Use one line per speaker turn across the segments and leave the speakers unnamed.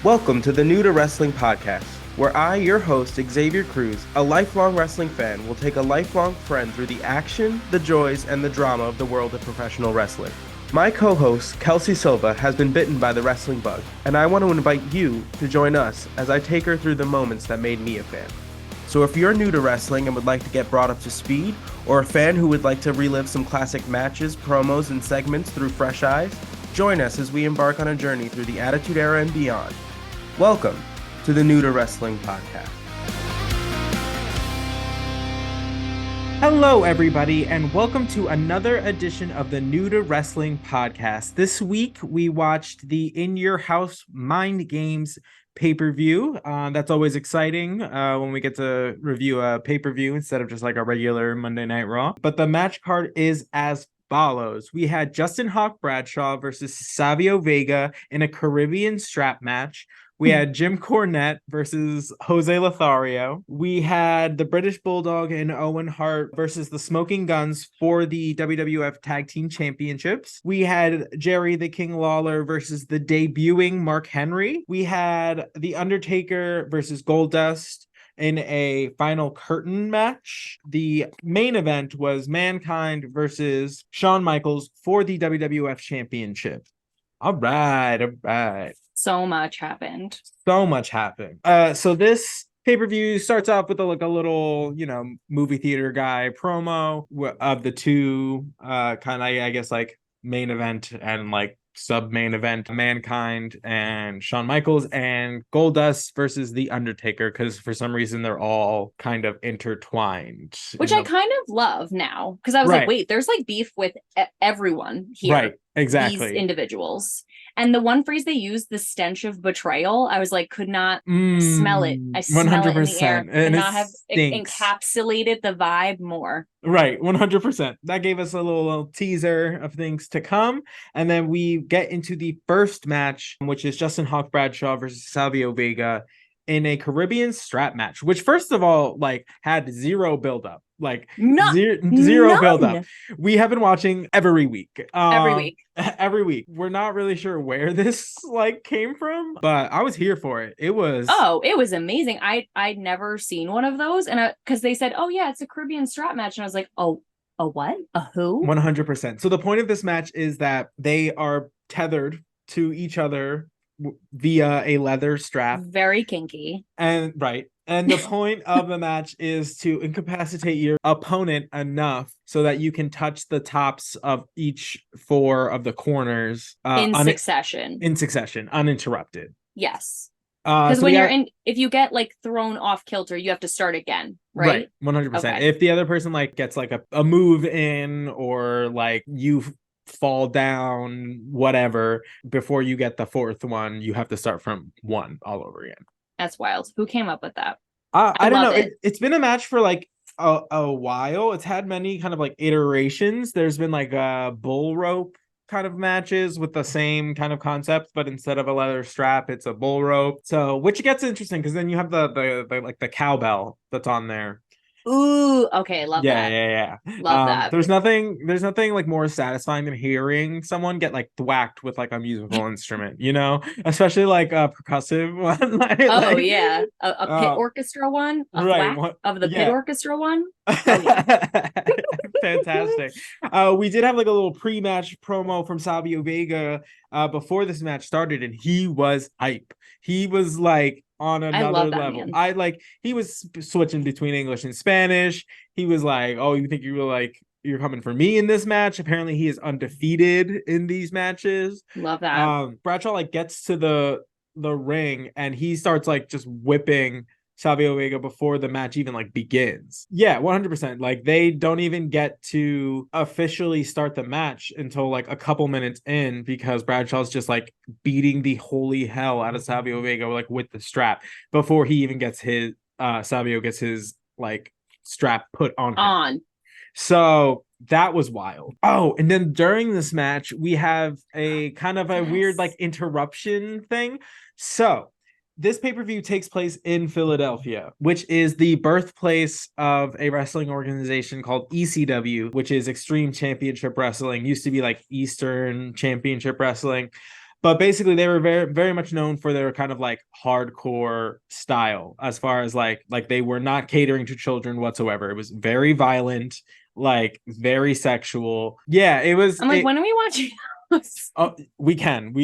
Welcome to the New to Wrestling podcast, where I, your host, Xavier Cruz, a lifelong wrestling fan, will take a lifelong friend through the action, the joys, and the drama of the world of professional wrestling. My co-host, Kelsey Silva, has been bitten by the wrestling bug, and I want to invite you to join us as I take her through the moments that made me a fan. So if you're new to wrestling and would like to get brought up to speed, or a fan who would like to relive some classic matches, promos, and segments through fresh eyes, join us as we embark on a journey through the Attitude Era and beyond. Welcome to the New to Wrestling podcast. Hello, everybody, and welcome to another edition of the New to Wrestling podcast. This week, we watched the In Your House Mind Games pay-per-view. That's always exciting when we get to review a pay-per-view instead of just like a regular Monday Night Raw. But the match card is as follows. We had Justin Hawk Bradshaw versus Savio Vega in a Caribbean strap match. We had Jim Cornette versus Jose Lothario. We had the British Bulldog and Owen Hart versus the Smoking Guns for the WWF Tag Team Championships. We had Jerry the King Lawler versus the debuting Mark Henry. We had The Undertaker versus Goldust in a final curtain match. The main event was Mankind versus Shawn Michaels for the WWF Championship. All right.
So much happened.
So this pay-per-view starts off with a little, movie theater guy promo of the two kind of, I guess, like main event and like sub-main event, Mankind and Shawn Michaels, and Goldust versus The Undertaker, because for some reason they're all kind of intertwined.
Which I kind of love now, because I was like, wait, there's like beef with everyone here.
Right, exactly.
These individuals. And the one phrase they used, the stench of betrayal, I was like, could not smell it. I smell 100%. It in the air. Could not have encapsulated the vibe more.
Right, 100%. That gave us a little teaser of things to come. And then we get into the first match, which is Justin Hawk Bradshaw versus Savio Vega in a Caribbean strap match, which first of all, like, had zero buildup. Like zero buildup. We have been watching every week. Every week. We're not really sure where this like came from, but I was here for it. It was
amazing. I'd never seen one of those, and because they said, oh yeah, it's a Caribbean strap match, and I was like, oh, a what? A who?
100%. So the point of this match is that they are tethered to each other via a leather strap.
Very kinky.
And the point of the match is to incapacitate your opponent enough so that you can touch the tops of each four of the corners
in succession,
uninterrupted.
Yes. Because if you get like thrown off kilter, you have to start again, right?
100%. Okay. If the other person like gets like a move in, or like you fall down, whatever, before you get the fourth one, you have to start from one all over again.
That's wild. Who came up with that?
I don't know. It's been a match for like a while. It's had many kind of like iterations. There's been like bull rope kind of matches with the same kind of concept, but instead of a leather strap, it's a bull rope. So which gets interesting because then you have the like the cowbell that's on there.
Ooh, okay, love that.
Yeah.
Love that.
There's nothing like more satisfying than hearing someone get like thwacked with like a musical instrument, especially like a percussive one.
Yeah, a pit orchestra one, of the pit orchestra one. Oh, yeah.
Fantastic. We did have like a little pre-match promo from Savio Vega before this match started, and he was hype. He was like on another level. He was switching between English and Spanish. He was like, oh, you think you're coming for me in this match? Apparently he is undefeated in these matches.
Love that.
Bradshaw like gets to the ring and he starts like just whipping Savio Vega before the match even like begins. Yeah, 100%. Like they don't even get to officially start the match until like a couple minutes in, because Bradshaw's just like beating the holy hell out of Savio Vega like with the strap before he even gets his Savio gets his like strap put on him. So that was wild. Oh, and then during this match we have a kind of a weird like interruption thing. So this pay-per-view takes place in Philadelphia, which is the birthplace of a wrestling organization called ECW, which is Extreme Championship Wrestling. Used to be like Eastern Championship Wrestling. But basically they were very, very much known for their kind of like hardcore style, as far as like they were not catering to children whatsoever. It was very violent, like very sexual. Yeah, it was.
I'm like, when are we watching those?
Oh, we can.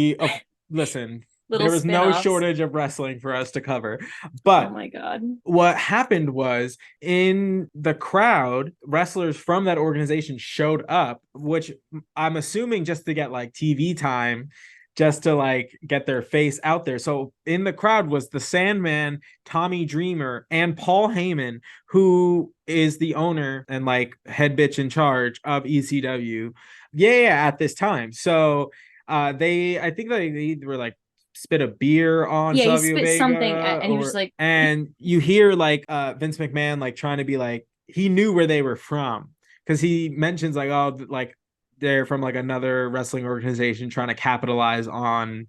Listen.
Little
There was no
spin-offs.
shortage of wrestling for us to cover.
Oh
But
my God.
what happened was, in the crowd, wrestlers from that organization showed up, which I'm assuming just to get like TV time, just to like get their face out there. So in the crowd was the Sandman, Tommy Dreamer, and Paul Heyman, who is the owner and like head bitch in charge of ECW. Yeah, at this time. So I think they were like spit a beer on
Yeah, he
Savio
spit something
Vega,
and he was like,
and you hear like Vince McMahon like trying to be like, he knew where they were from, because he mentions like, oh, like they're from like another wrestling organization trying to capitalize on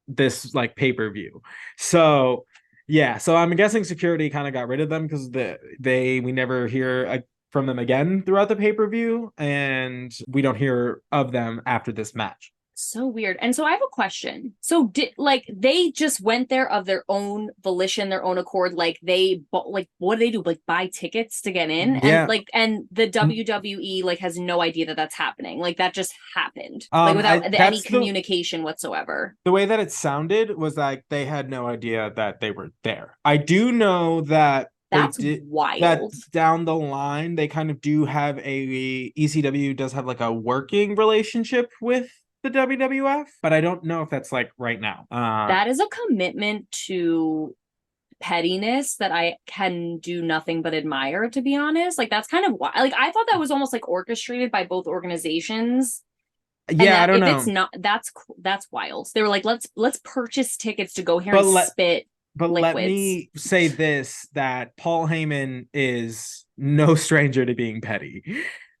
this like pay-per-view. So yeah, so I'm guessing security kind of got rid of them because we never hear from them again throughout the pay-per-view, and we don't hear of them after this match.
so weird. And so I have a question. So did like they just went there of their own volition, their own accord? Like they bought, like what do they do? Like buy tickets to get in?
Yeah.
And the WWE like has no idea that that's happening. Like that just happened, like without any communication whatsoever.
The way that it sounded was like they had no idea that they were there. I do know that
that's wild.
That down the line, they kind of do have ECW does have like a working relationship with the WWF, but I don't know if that's like right now.
That is a commitment to pettiness that I can do nothing but admire, to be honest. Like that's kind of like I thought that was almost like orchestrated by both organizations.
Yeah, I don't know.
If it's not, that's wild. They were like, let's purchase tickets to go here and spit.
But
liquids.
Let me say this, that Paul Heyman is no stranger to being petty.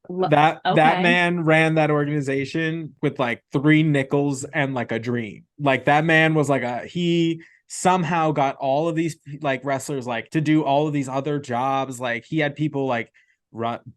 That man ran that organization with like 3 nickels and like a dream. Like that man was like he somehow got all of these like wrestlers like to do all of these other jobs. Like he had people like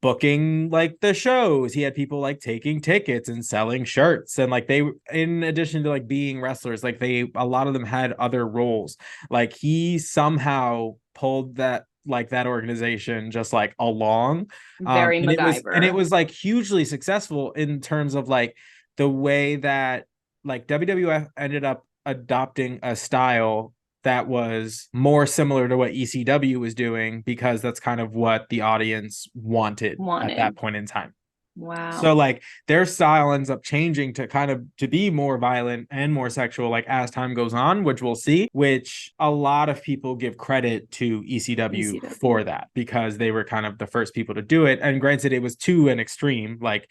booking like the shows, he had people like taking tickets and selling shirts, and like they, in addition to like being wrestlers, like a lot of them had other roles. Like he somehow pulled that organization just like along,
very MacGyver.
And it was like hugely successful in terms of like the way that like WWF ended up adopting a style that was more similar to what ECW was doing, because that's kind of what the audience wanted at that point in time.
Wow.
So like their style ends up changing to be more violent and more sexual like as time goes on, which we'll see, which a lot of people give credit to ECW for that, because they were kind of the first people to do it. And granted, it was to an extreme, like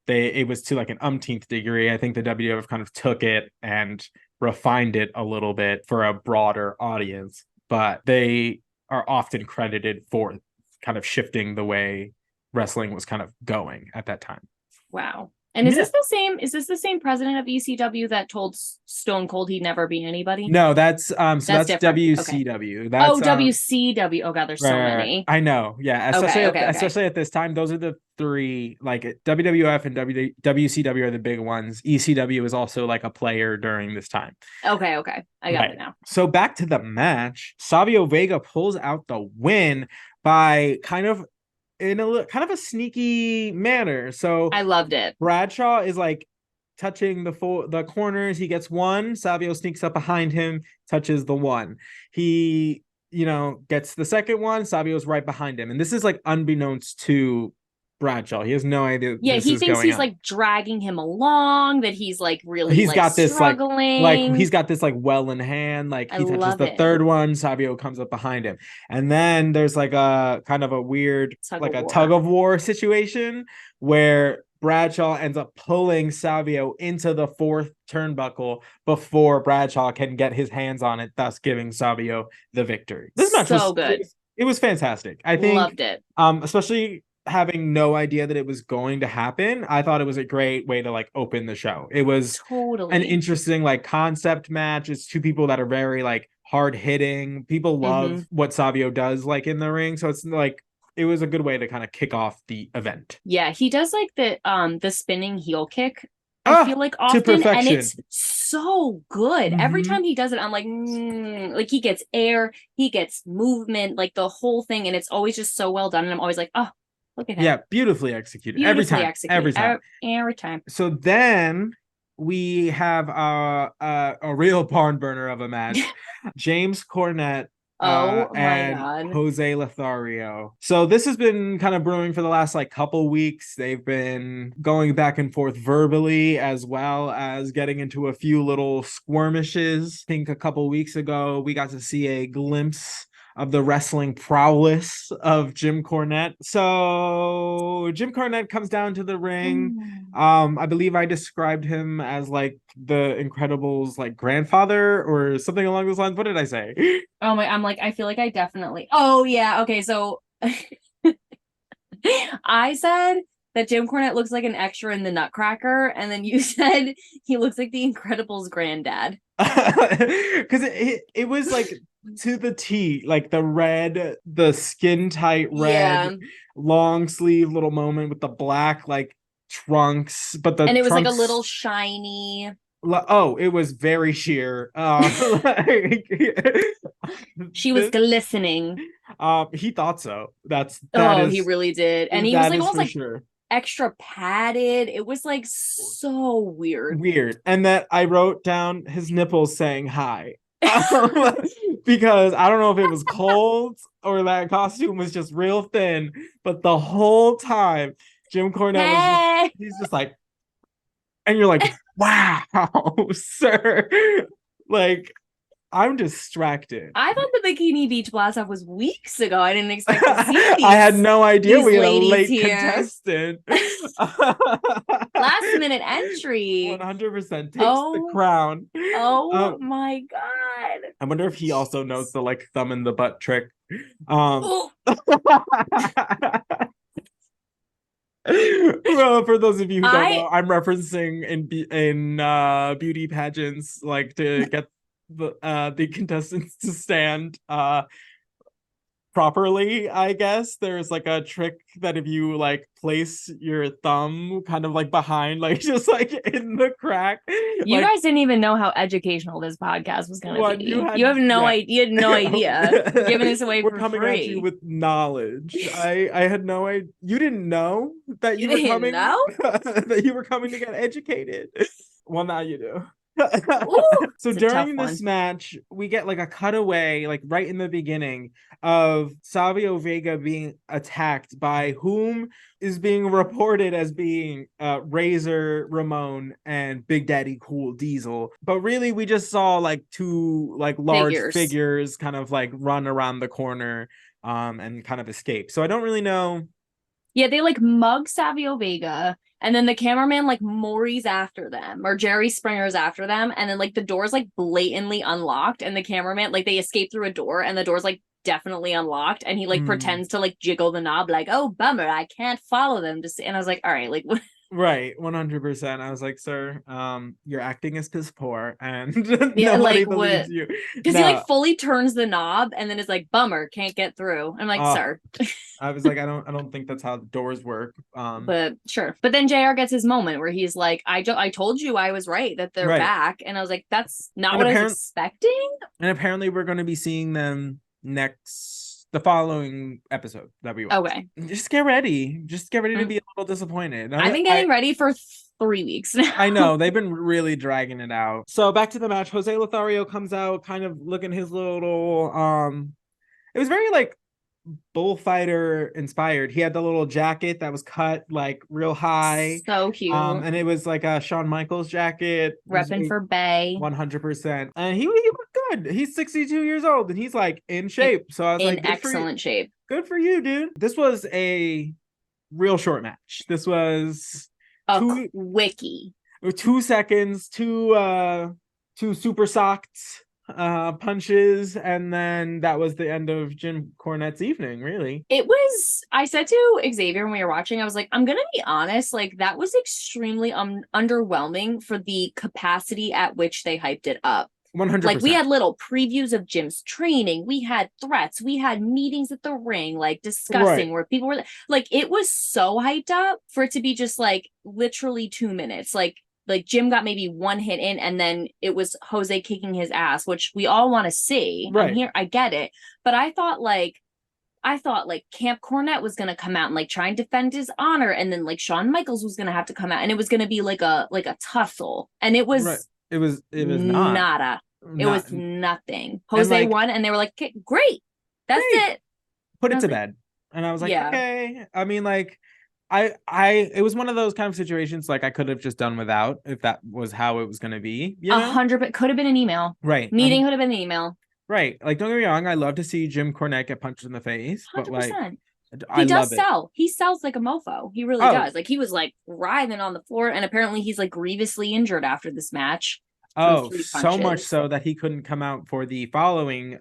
it was to like an umpteenth degree. I think the WWF kind of took it and refined it a little bit for a broader audience, but they are often credited for kind of shifting the way wrestling was kind of going at that time.
Wow. And is this the same president of ECW that told Stone Cold he'd never be anybody?
No, that's WCW.
Okay. That's WCW. Oh god, there's so many.
I know. Yeah, especially at this time, those are the 3. Like WWF and WCW are the big ones. ECW is also like a player during this time.
Okay. I got it now.
So back to the match. Savio Vega pulls out the win by kind of a sneaky manner. So
I loved it.
Bradshaw is like touching the corners. He gets 1. Savio sneaks up behind him, touches the 1. He, gets the second one. Savio's right behind him. And this is like unbeknownst to Bradshaw. He has no idea.
Yeah, he thinks he's like dragging him along, that he's like really he's like got this struggling.
Like he's got this like well in hand. Like he touches the third one, Savio comes up behind him. And then there's like a kind of a weird tug of war situation where Bradshaw ends up pulling Savio into the 4th turnbuckle before Bradshaw can get his hands on it, thus giving Savio the victory. This match was good. It was fantastic. I think
loved it.
Especially having no idea that it was going to happen. I thought it was a great way to like open the show. It was an interesting like concept match. It's 2 people that are very like hard hitting. People love what Savio does like in the ring. So it's like, it was a good way to kind of kick off the event.
Yeah, he does like the spinning heel kick. I feel
Ah,
like
to
often, and
perfection.
it's so good. Every
Hmm.
time he does it, I'm like he gets air, he gets movement, like the whole thing, and it's always just so well done. And I'm always like, oh, look at him.
Yeah, beautifully executed every
Beautifully
time,
executed
every time.
every time.
So then we have a real barn burner of a match. James Cornette
Oh my
and
God.
Jose Lothario. So this has been kind of brewing for the last like couple weeks. They've been going back and forth verbally as well as getting into a few little skirmishes. I think a couple weeks ago we got to see a glimpse of the wrestling prowess of Jim Cornette. So Jim Cornette comes down to the ring.
Mm.
I believe I described him as like the Incredibles like grandfather or something along those lines. What did I say?
Oh my, I'm like, I feel like I definitely. Oh yeah, okay, so I said that Jim Cornette looks like an extra in the Nutcracker, and then you said he looks like the Incredibles' granddad.
Because it was like to the T, like the skin tight red,
Yeah.
long sleeve little moment with the black like trunks, but the
And it was like a little
trunks.
shiny.
Oh, it was very sheer. Like,
She was
this,
glistening.
he thought so.
Oh, he really did. And he was
that
like
is
almost
for
like
sure.
extra padded. It was like so weird.
Weird. And that I wrote down his nipples saying hi. Because I don't know if it was cold or that costume was just real thin, but the whole time Jim Cornette was just
Hey.
he's just like, and you're like, wow, sir. Like, I'm distracted.
I thought the Bikini Beach blast off was weeks ago. I didn't expect to see
I had no idea
these
we had a
ladies
late
here.
contestant.
Last minute entry.
100% takes the
Oh,
crown.
oh my God.
I wonder if he also knows the like thumb in the butt trick. Um,
Oh,
well, for those of you who don't
I
know, I'm referencing in beauty pageants, like to get the contestants to stand properly, I guess. There's like a trick that if you like place your thumb kind of like behind, like just like in the crack,
You
like
guys didn't even know how educational this podcast was going to
what you
be.
had,
You have no
yeah.
idea. You had no idea. You're giving this away
We're
for
coming at you
free.
with knowledge. I had no idea. You didn't know that
You
you were
didn't
coming
know?
that you were coming to get educated. Well, now you do.
Ooh,
So
it's a tough
during this
one.
match, we get like a cutaway, like right in the beginning, of Savio Vega being attacked by whom is being reported as being Razor Ramon and Big Daddy Cool Diesel. But really, we just saw like two like large
Figures.
figures kind of like run around the corner and kind of escape. So I don't really know.
Yeah, they like mug Savio Vega, and then the cameraman like Maury's after them, or Jerry Springer's after them, and then like the door's like blatantly unlocked, and the cameraman like they escape through a door, and the door's like definitely unlocked, and he like
Mm,
pretends to like jiggle the knob, like, oh bummer, I can't follow them to see. And I was like, all right, like
right, 100%. I was like, sir, your acting is piss poor and
yeah,
nobody
like
believes
what?
you.
Because he like
No.
fully turns the knob and then is like, bummer, can't get through. I'm like,
uh
sir.
I was like, I don't think that's how doors work.
But sure. But then JR gets his moment where he's like, I told you I was right that they're
Right.
back. And I was like, that's not
And
what I was
apparently
expecting.
we're going to be seeing them the following episode that we watch.
Okay.
Just get ready. Just get ready to
Mm.
be a little disappointed.
I've been getting ready for 3 weeks
I
now.
know they've been really dragging it out. So back to the match. Jose Lothario comes out, kind of looking his little. It was very like bullfighter inspired. He had the little jacket that was cut like real high.
So cute.
And it was like a Shawn Michaels jacket. It was
Repping for Bay
100%. And he looked good. He's 62 years old and he's like in
in,
shape. So I was
in
like,
excellent shape.
good for you, dude. This was a real short match. This was
A
two
quickie.
2 seconds, two super socked punches, and then that was the end of Jim Cornette's evening, really.
It was, I said to Xavier when we were watching, I was like, I'm gonna be honest, like that was extremely underwhelming for the capacity at which they hyped it up. Like we
100%.
had little previews of Jim's training, we had threats, we had meetings at the ring, like discussing
Right.
where people were like, it was so hyped up for it to be just like literally 2 minutes. Like like Jim got maybe one hit in, and then it was Jose kicking his ass, which we all want to see. I'm
Right.
here, I get it, but I thought like Camp Cornette was gonna come out and like try and defend his honor, and then like Shawn Michaels was gonna have to come out, and it was gonna be like a tussle, and it
Right.
was
It was not.
nada. It
Not.
was nothing.
And
Jose
like,
won, and they were like, "Okay, great, that's
great.
it."
Put
And I
it
was
to
like,
bed. And I was like,
yeah,
okay. I mean, like, I it was one of those kind of situations like I could have just done without if that was how it was gonna be, you
a
know?
hundred, but could have been an email.
Right.
Meeting could have been an email.
Right. Like, don't get me wrong, I love to see Jim Cornette get punched in the face, but like
100%.
I
He does
love it.
sell. He sells like a mofo. He really
Oh,
does. Like he was like writhing on the floor, and apparently he's like grievously injured after this match through
oh,
three
so much
punches.
so that he couldn't come out for the following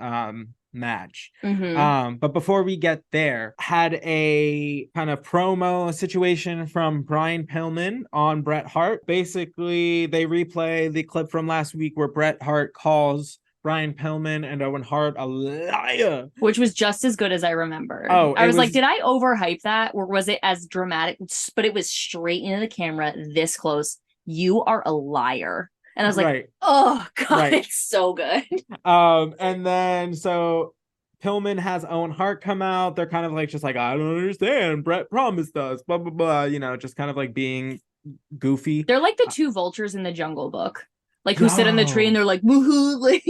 match.
Mm-hmm.
But before we get there, had a kind of promo situation from Brian Pillman on Bret Hart. Basically, they replay the clip from last week where Bret Hart calls Brian Pillman and Owen Hart a liar.
Which was just as good as I remembered.
Oh,
I
it
was like,
was
did I overhype that, or was it as dramatic? But it was straight into the camera, this close. You are a liar. And I was like,
right,
oh God,
right.
it's so good.
And then so Pillman has Owen Hart come out. They're kind of like just like, I don't understand. Brett promised us, blah blah blah. Just kind of like being goofy.
They're like the two vultures in the Jungle Book, like who sit in the tree and
Yo,
they're like, woohoo, like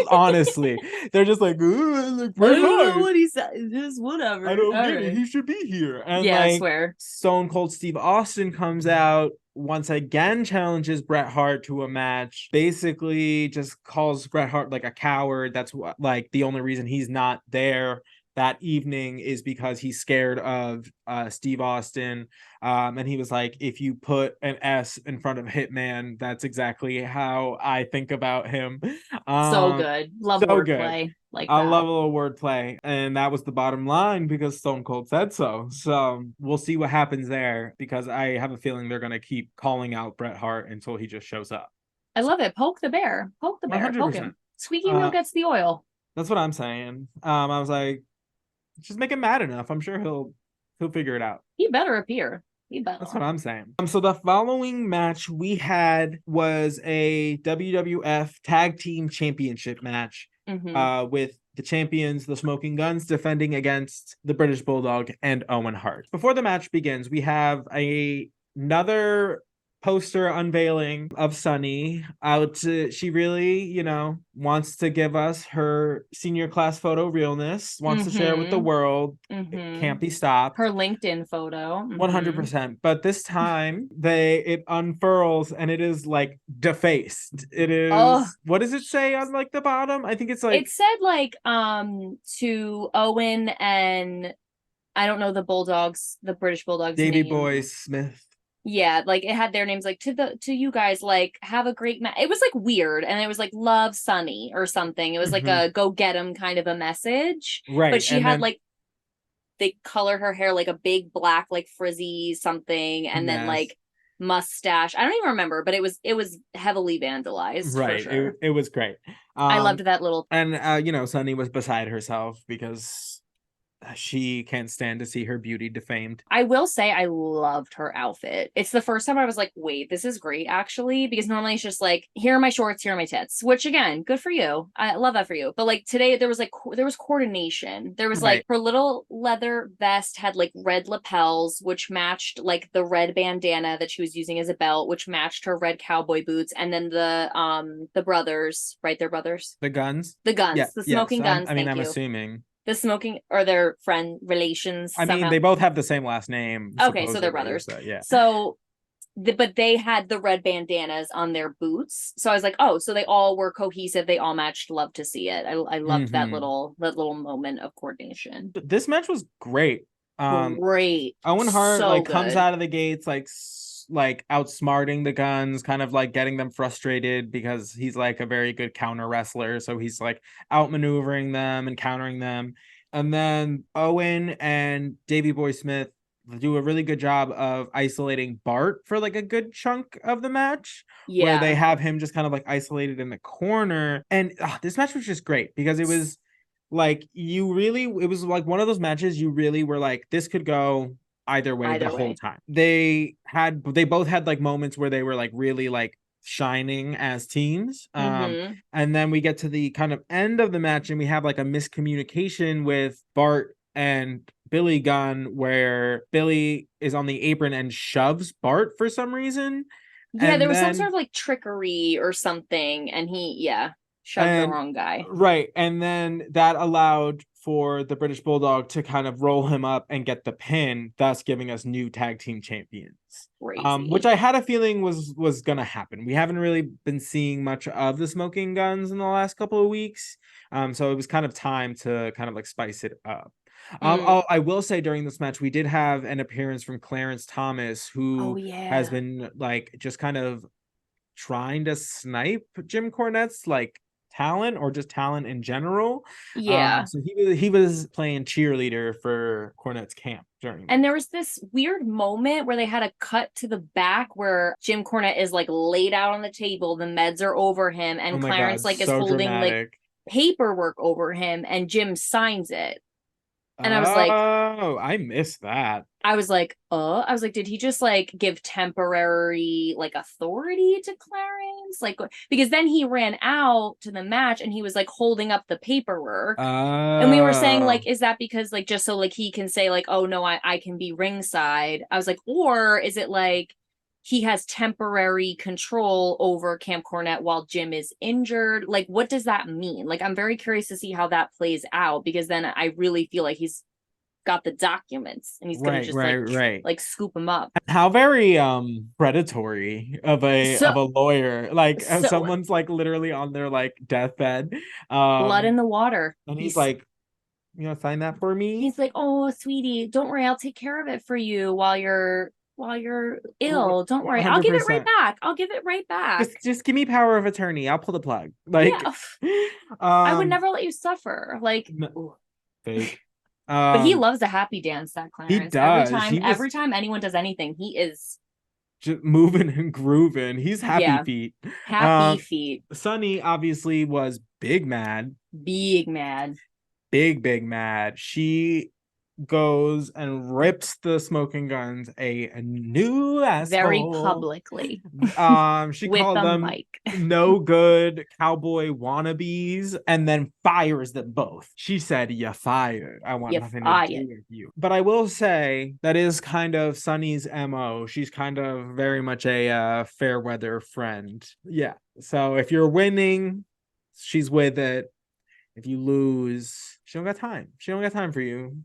honestly, they're just like, like
I
Bret
don't know
Hart.
what he said. Just whatever.
I don't
All
get it.
right.
He should be here. And
Yeah, I
like
swear.
Stone Cold Steve Austin comes out once again, challenges Bret Hart to a match, basically just calls Bret Hart like a coward. That's what, like, the only reason he's not there that evening is because he's scared of Steve Austin. And he was like, if you put an S in front of Hitman, that's exactly how I think about him.
So good. Love
So good.
wordplay like
I
that.
love a little wordplay, and that was the bottom line because Stone Cold said so. So we'll see what happens there because I have a feeling they're going to keep calling out Bret Hart until he just shows up.
I love it. Poke the bear. Poke the bear. Poke
100%.
him. Squeaky wheel gets the oil.
That's what I'm saying. I was like, just make him mad enough. I'm sure he'll figure it out.
He better appear. He better.
That's what I'm saying. So the following match we had was a WWF Tag Team Championship match. With the champions, the Smoking Guns, defending against the British Bulldog and Owen Hart. Before the match begins, we have another poster unveiling of Sunny out she really wants to give us her senior class photo realness, wants to share it with the world. It can't be stopped.
Her LinkedIn photo.
100%. But this time it unfurls and it is like defaced. It is what does it say on like the bottom? I think it's like
it said like to Owen and I don't know the British Bulldogs
Davey
name.
Boy Smith.
Yeah, like it had their names like to you guys, like have a great it was like weird, and it was like love Sunny or something. It was like a go get him kind of a message.
Right.
But she had like they colored her hair like a big black like frizzy something, and then like mustache. I don't even remember, but it was heavily vandalized.
Right.
For sure.
It was great.
I loved that little
and Sunny was beside herself because she can't stand to see her beauty defamed.
I will say I loved her outfit. It's the first time I was like, wait, this is great actually, because normally it's just like, here are my shorts, here are my tits, which again, good for you. I love that for you. But like today there was coordination. There was like her little leather vest had like red lapels, which matched like the red bandana that she was using as a belt, which matched her red cowboy boots. And then the brothers, right? They're brothers.
The guns?
The smoking guns.
I'm assuming.
The smoking or their friend relations.
I mean, they both have the same last name.
Okay, so they're brothers.
So, yeah.
So, but they had the red bandanas on their boots. So I was like, oh, so they all were cohesive. They all matched. Love to see it. I loved that little moment of coordination.
This match was great.
Great.
Owen Hart comes out of the gates like outsmarting the Guns, kind of like getting them frustrated because he's like a very good counter wrestler. So he's like outmaneuvering them and countering them. And then Owen and Davey Boy Smith do a really good job of isolating Bart for like a good chunk of the match. Yeah. Where they have him just kind of like isolated in the corner. And this match was just great because it was like it was like one of those matches you really were like, this could go either way the
Either
whole
way.
time. They both had like moments where they were like really like shining as teams. And then we get to the kind of end of the match and we have like a miscommunication with Bart and Billy Gunn where Billy is on the apron and shoves Bart for some reason.
Yeah, there
And
was some sort
then
of like trickery or something, and he shoved the
and
wrong guy.
right, and then that allowed for the British Bulldog to kind of roll him up and get the pin, thus giving us new tag team champions. Which
Crazy.
I had a feeling was gonna happen. We haven't really been seeing much of the Smoking Guns in the last couple of weeks, so it was kind of time to kind of like spice it up. I will say during this match we did have an appearance from Clarence Thomas,
Oh
who has
yeah.
been like just kind of trying to snipe Jim Cornette's like talent or just talent in general.
Yeah.
So he was playing cheerleader for Cornette's camp during
And
this.
there was this weird moment where they had a cut to the back where Jim Cornette is like laid out on the table, the meds are over him,
Oh
and
my
Clarence
god,
like is
so
holding like
dramatic.
paperwork over him, and Jim signs it. And
Oh, I missed that.
I was like, did he just like give temporary like authority to Clarence? Like, because then he ran out to the match and he was like holding up the paperwork. And we were saying,
Oh,
like, is that because like just so like he can say, like, oh no, I can be ringside? I was like, or is it like he has temporary control over Camp Cornette while Jim is injured? Like, what does that mean? Like, I'm very curious to see how that plays out, because then I really feel like he's got the documents and he's gonna
right,
just
right,
like
right.
like scoop him up.
How very predatory of a
So
lawyer. Like
so
someone's like literally on their like deathbed.
blood
Um
in the water.
and he's
He's
like, sign that for me.
he's like, oh sweetie, don't worry, I'll take care of it for you while you're ill. Don't worry, I'll give it right
100%.
back. I'll give it right back.
Just give me power of attorney. I'll pull the plug. Like,
Yeah, I would
um,
never let you suffer. Like,
no, fake.
but he
Um,
loves a happy dance, that
he
Clarence.
does. He was
Every time anyone does anything, he is,
just moving and grooving. He's happy
yeah,
feet.
happy
Um,
feet.
Sonny obviously was big mad,
Big mad.
big mad. She goes and rips the Smoking Guns a new
Very
asshole.
publicly
She
with
called
the
them
mic.
no good cowboy wannabes and then fires them both. She said, "You fired. I want
You
nothing to do
fired.
with you." But I will say that is kind of Sunny's MO. She's kind of very much a fair weather friend. Yeah. So if you're winning, she's with it. If you lose, she don't got time. She don't got time for you.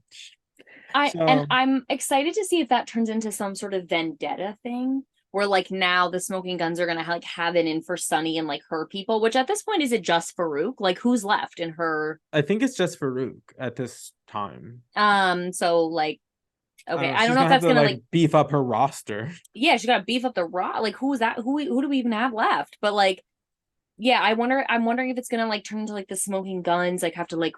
So
I'm excited to see if that turns into some sort of vendetta thing where like now the Smoking Guns are gonna like have it in for Sunny and like her people, which at this point is it just Farouk? Like who's left in her
I think it's just Farouk at this time.
so like
I don't
okay,
know.
I don't
She's
know if
gonna have
that's
to
gonna
like
like
beef up her roster.
yeah, she gotta beef up the raw. Like who is that? Who do we even have left? But like yeah, I'm wondering if it's gonna like turn into like the Smoking Guns, like have to like,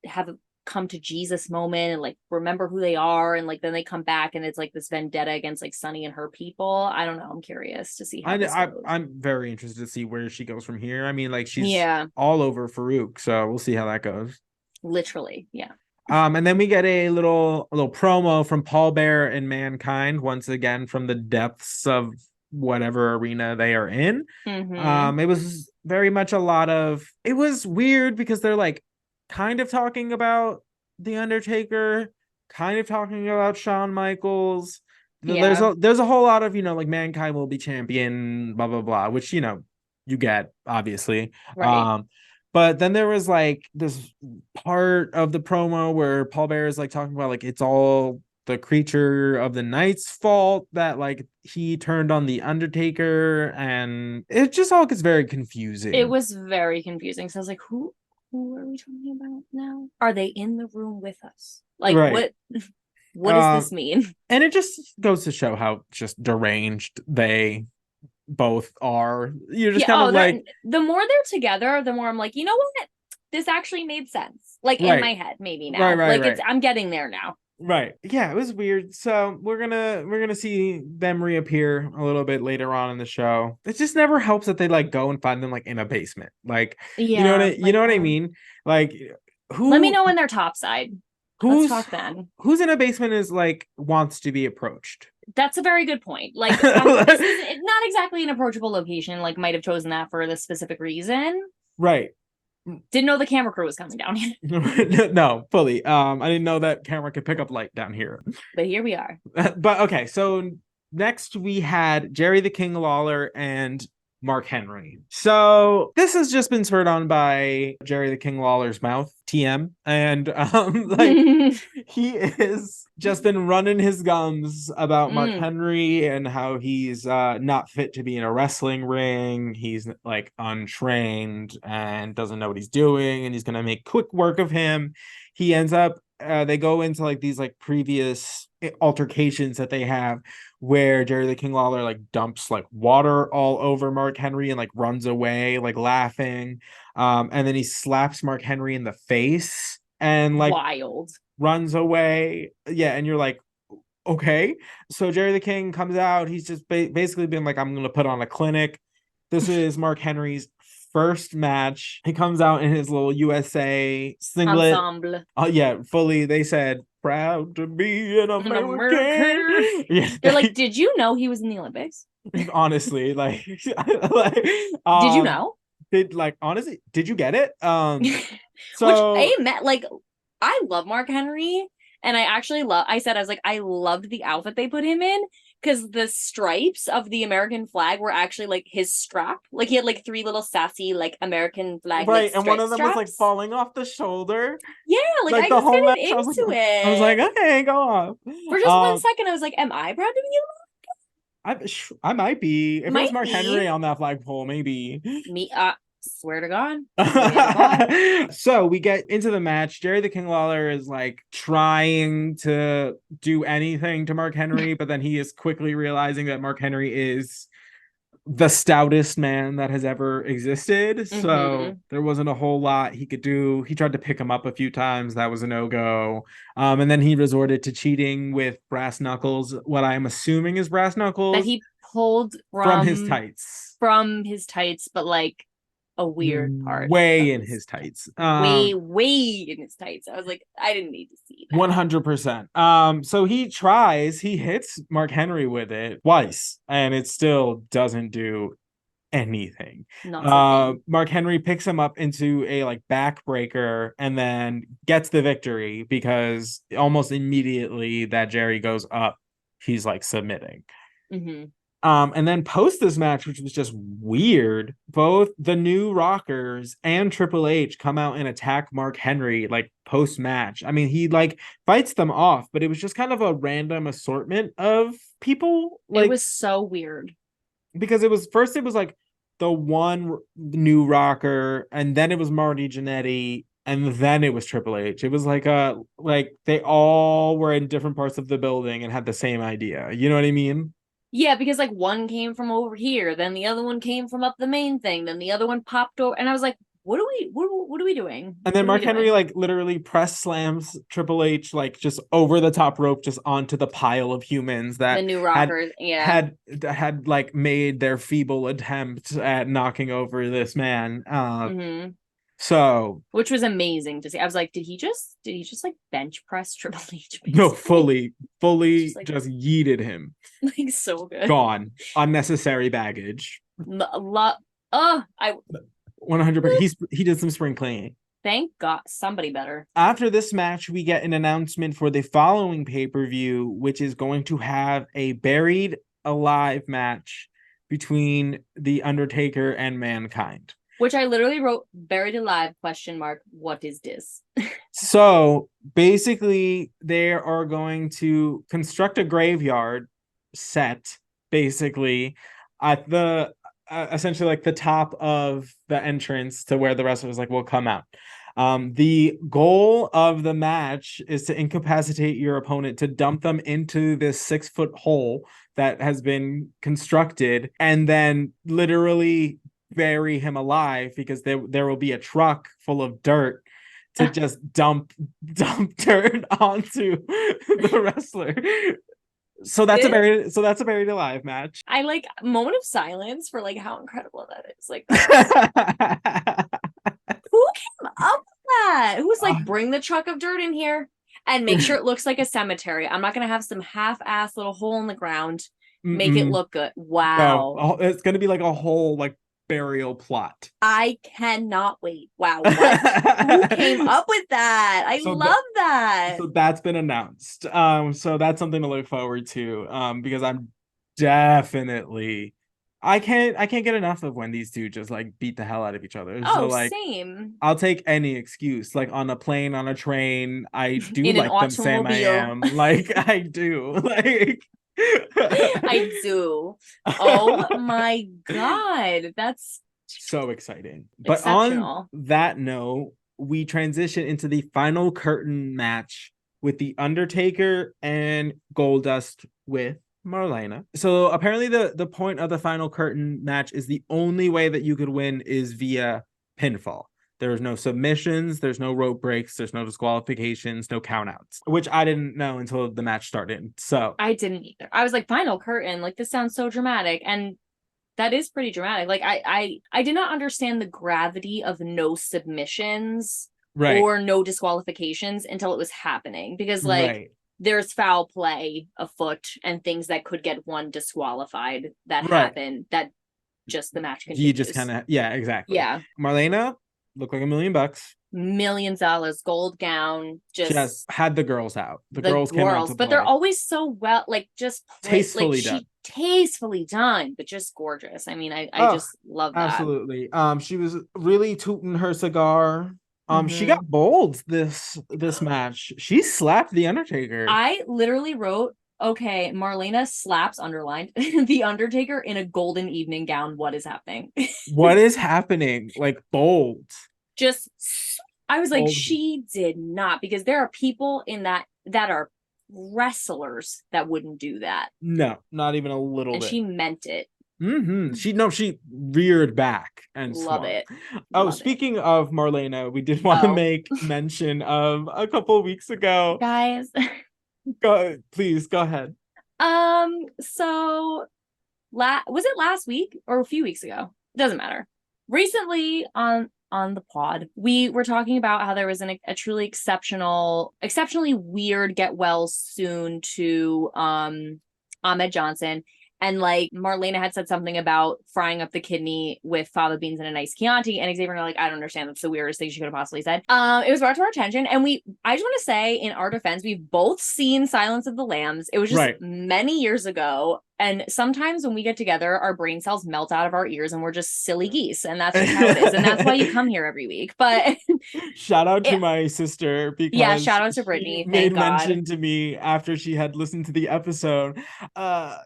have a come to Jesus moment and like remember who they are, and like then they come back and it's like this vendetta against like Sunny and her people. I don't know. I'm curious to see how this goes.
I'm very interested to see where she goes from here. I mean, like she's
Yeah,
all over Farouk, so we'll see how that goes.
literally. Yeah.
And then we get a little promo from Paul Bear and Mankind once again from the depths of whatever arena they are in.
Mm-hmm.
It was very much a lot of. It was weird because they're like kind of talking about the Undertaker, kind of talking about Shawn Michaels.
Yeah.
There's a whole lot of like Mankind will be champion, blah blah blah, which you get obviously.
Right.
Um, but then there was like this part of the promo where Paul Bear is like talking about like it's all the creature of the night's fault that like he turned on the Undertaker, and it just all gets very
It
confusing.
was very confusing. So I was like, who are we talking about now? Are they in the room with us? Like
Right.
what does
Um,
this mean?
and it just goes to show how just deranged they both are. You're just
Yeah.
kind of
Oh,
like,
the more they're together, the more I'm like, you know what? This actually made sense. Like in
right,
my head, maybe
right,
now.
right,
Like
right.
I'm getting there now.
Right. Yeah, it was weird. So we're gonna see them reappear a little bit later on in the show. It just never helps that they like go and find them like in a basement. Like,
Yeah.
you know
Like,
what I mean? Like
let me
who
know when they're topside. Let's
Who's
talk then.
who's in a basement is like wants to be approached.
That's a very good point. Like, this is not exactly an approachable location. Like, might have chosen that for this specific reason.
Right.
Didn't know the camera crew was coming down here,
No, fully. I didn't know that camera could pick up light down here.
but here we are.
But okay, so next we had Jerry the King Lawler and Mark Henry. So this has just been spurred on by Jerry the King Lawler's mouth, TM, and like he is just been running his gums about Mark Henry and how he's not fit to be in a wrestling ring. He's like untrained and doesn't know what he's doing, and he's gonna make quick work of him. He ends up they go into like these like previous altercations that they have where Jerry the King Lawler like dumps like water all over Mark Henry and like runs away like laughing. And then he slaps Mark Henry in the face and like
wild
runs away. Yeah, and you're like, okay. So Jerry the King comes out. He's just basically been like, I'm gonna put on a clinic. This is Mark Henry's first match. He comes out in his little USA singlet.
ensemble.
Oh yeah, fully. They said proud to be an American. Yeah,
they're like, did you know he was in the Olympics?
Honestly, like, did
you know?
Honestly, did you get it?
So like, I love Mark Henry, and I was like, I loved the outfit they put him in. Because the stripes of the American flag were actually like his strap. Like he had like 3 little sassy like American flag.
Right,
like,
and one of them
straps.
was like falling off the shoulder.
Yeah, like I was kind of into it.
I was like, okay, go off.
For just 1 second, I was like, am I proud to be
I might be. If it was Mark
be.
Henry on that flagpole, maybe.
Me, swear to God.
So we get into the match. Jerry the King Lawler is like trying to do anything to Mark Henry, but then he is quickly realizing that Mark Henry is the stoutest man that has ever existed. So there wasn't a whole lot he could do. He tried to pick him up a few times. That was a no-go. And then he resorted to cheating with brass knuckles, what I'm assuming is brass knuckles.
That he pulled
from his tights.
From his tights, but like a weird part.
Way in his tights.
Way in his tights. I was like, I didn't need to see that.
100%. So he hits Mark Henry with it twice, and it still doesn't do anything. Mark Henry picks him up into a like backbreaker and then gets the victory because almost immediately that Jerry goes up, he's like submitting. And then post this match, which was just weird, both the New Rockers and Triple H come out and attack Mark Henry like post match. I mean, he like fights them off, but it was just kind of a random assortment of people. Like,
it was so weird
because it was like the one New Rocker, and then it was Marty Jannetty, and then it was Triple H. It was like they all were in different parts of the building and had the same idea. You know what I mean?
Yeah, because like one came from over here, then the other one came from up the main thing, then the other one popped over, and I was like, what are we doing?
And then Mark Henry like literally press slams Triple H like just over the top rope, just onto the pile of humans that
the New Rockers
had like made their feeble attempt at knocking over this man. So,
which was amazing to see. I was like, did he just like bench press Triple H? Basically?
No, fully just yeeted him.
Like so good.
Gone. Unnecessary baggage.
100%.
He did some spring cleaning.
Thank God, somebody better.
After this match, we get an announcement for the following pay-per-view, which is going to have a buried alive match between The Undertaker and Mankind.
Which I literally wrote, buried alive, ? What is this?
So basically, they are going to construct a graveyard set, basically, at the essentially like the top of the entrance to where the wrestlers like will come out. The goal of the match is to incapacitate your opponent, to dump them into this 6-foot hole that has been constructed, and then literally bury him alive, because there will be a truck full of dirt to just dump dirt onto the wrestler. So that's a buried alive match.
I like moment of silence for like how incredible that is. Like who came up with that? Who was like, bring the truck of dirt in here? And make sure it looks like a cemetery. I'm not gonna have some half-ass little hole in the ground. Make it
Mm-mm.
look good.
No,
Wow.
it's gonna be like a whole like burial plot.
I cannot wait. Wow, what? Who came up with that? I
So
love that.
so that's been announced. So that's something to look forward to. Because I'm definitely I can't get enough of when these two just like beat the hell out of each other. So
Oh,
like
same.
I'll take any excuse, like on a plane, on a train. I do
In an
like them, Sam. I
automobile.
am like I do like.
I do. Oh my God. That's
So exciting. But on
exceptional.
that note, we transition into the final curtain match with The Undertaker and Goldust with Marlena. So apparently the point of the final curtain match is the only way that you could win is via pinfall. There's no submissions, there's no rope breaks, there's no disqualifications, no countouts, which I didn't know until the match started. So
I didn't either. I was like, final curtain. Like, this sounds so dramatic. And that is pretty dramatic. Like, I did not understand the gravity of no submissions
right,
or no disqualifications until it was happening. Because like
right,
there's foul play afoot and things that could get one disqualified that
right.
happen that just the match
You just
continues.
kind of, yeah, exactly.
Yeah.
Marlena looked like $1 million.
Millions of dollars, gold gown,
Just
just
had the girls out. The
the
girls came out
girls,
to
but they're
play.
always so well, like just play, like
Tastefully done.
she tastefully done, but just gorgeous. I mean, I
Oh,
just love that.
absolutely. She was really tooting her cigar. She got
Mm-hmm.
bold this match. She slapped the Undertaker.
I literally wrote, okay, Marlena slaps underlined the Undertaker in a golden evening gown. What is happening?
What is happening? Like bold.
Just, I was like,
Bold.
she did not, because there are people in that are wrestlers that wouldn't do that.
No, not even a little
And
bit.
she meant it.
She reared back and
Love
swung.
it.
Oh,
Love it.
speaking of Marlena, we did want to
Oh,
make mention of a couple of weeks ago.
guys.
Please go ahead.
So was it last week or a few weeks ago? It doesn't matter. Recently on the pod, we were talking about how there was a truly exceptionally weird get well soon to Ahmed Johnson. And like Marlena had said something about frying up the kidney with fava beans and a nice Chianti, and Xavier and I like, I don't understand. That's the weirdest thing she could have possibly said. It was brought to our attention, and I just want to say, in our defense, we've both seen Silence of the Lambs. It was just
Right.
many years ago, and sometimes when we get together, our brain cells melt out of our ears, and we're just silly geese, and that's just how it is, and that's why you come here every week. But
Shout out to
it,
my sister
yeah,
because
shout out to
she
Brittany.
made
Thank God.
mention to me after she had listened to the episode.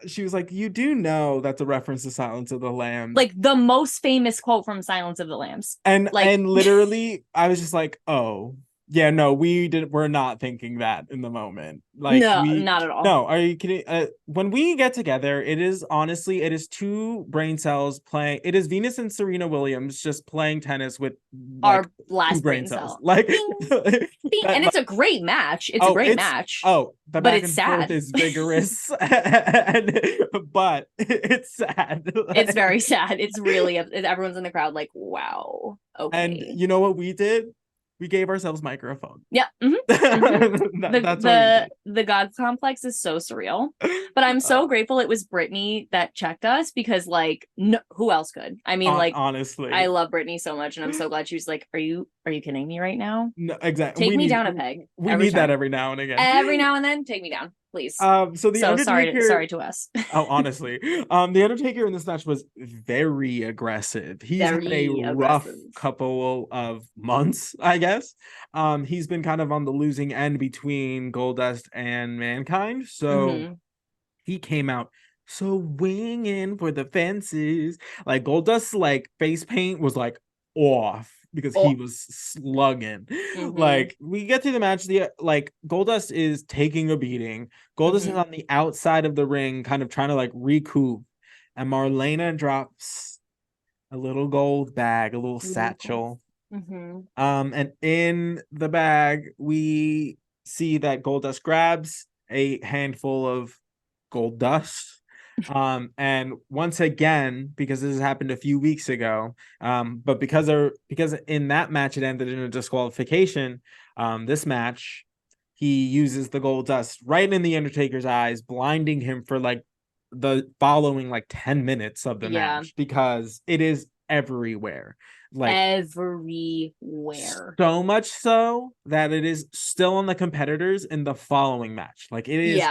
She was like, "You do know that's a reference to Silence of the Lambs."
Like the most famous quote from Silence of the Lambs.
And
Like,
and literally I was just like, "Oh, yeah, no, we're not thinking that in the moment. Like
no, not at all.
no, are you kidding? When we get together, it is two brain cells playing. It is Venus and Serena Williams just playing tennis with like
Our
two
last
brain
brain
cells.
cell.
Like
Bing, bing.
that,
And it's a great match. It's a great match,
the
but
back
it's
and forth
sad.
is vigorous, but it's sad.
It's very sad. It's really, everyone's in the crowd like, wow,
And
okay.
you know what we did? We gave ourselves microphones.
Yeah. Mm-hmm. Mm-hmm.
That's what we did.
The God complex is so surreal, but I'm so grateful it was Brittany that checked us, because like, no, who else could? I mean, like,
honestly,
I love Brittany so much, and I'm so glad she was like, are you kidding me right now?
no, exactly.
Take me down a peg
We
every
need that
time.
every now and again.
Every now and then, take me down, please.
So the
So
Undertaker.
sorry to us.
Oh, honestly, the Undertaker in this match was very aggressive. He's had a
Very
rough
aggressive.
couple of months, I guess. He's been kind of on the losing end between Goldust and Mankind, so he came out so winging for the fences. Like Goldust's like face paint was like off because he was slugging. Like we get to the match, the like Goldust is taking a beating. Goldust is on the outside of the ring, kind of trying to like recoup, and Marlena drops a little gold bag, a little satchel. And in the bag, we see that Goldust grabs a handful of gold dust. And once again, because this has happened a few weeks ago, but because in that match it ended in a disqualification, this match he uses the gold dust right in the Undertaker's eyes, blinding him for like the following like 10 minutes of the match because it is everywhere. Like
everywhere.
So much so that it is still on the competitors in the following match. Like it is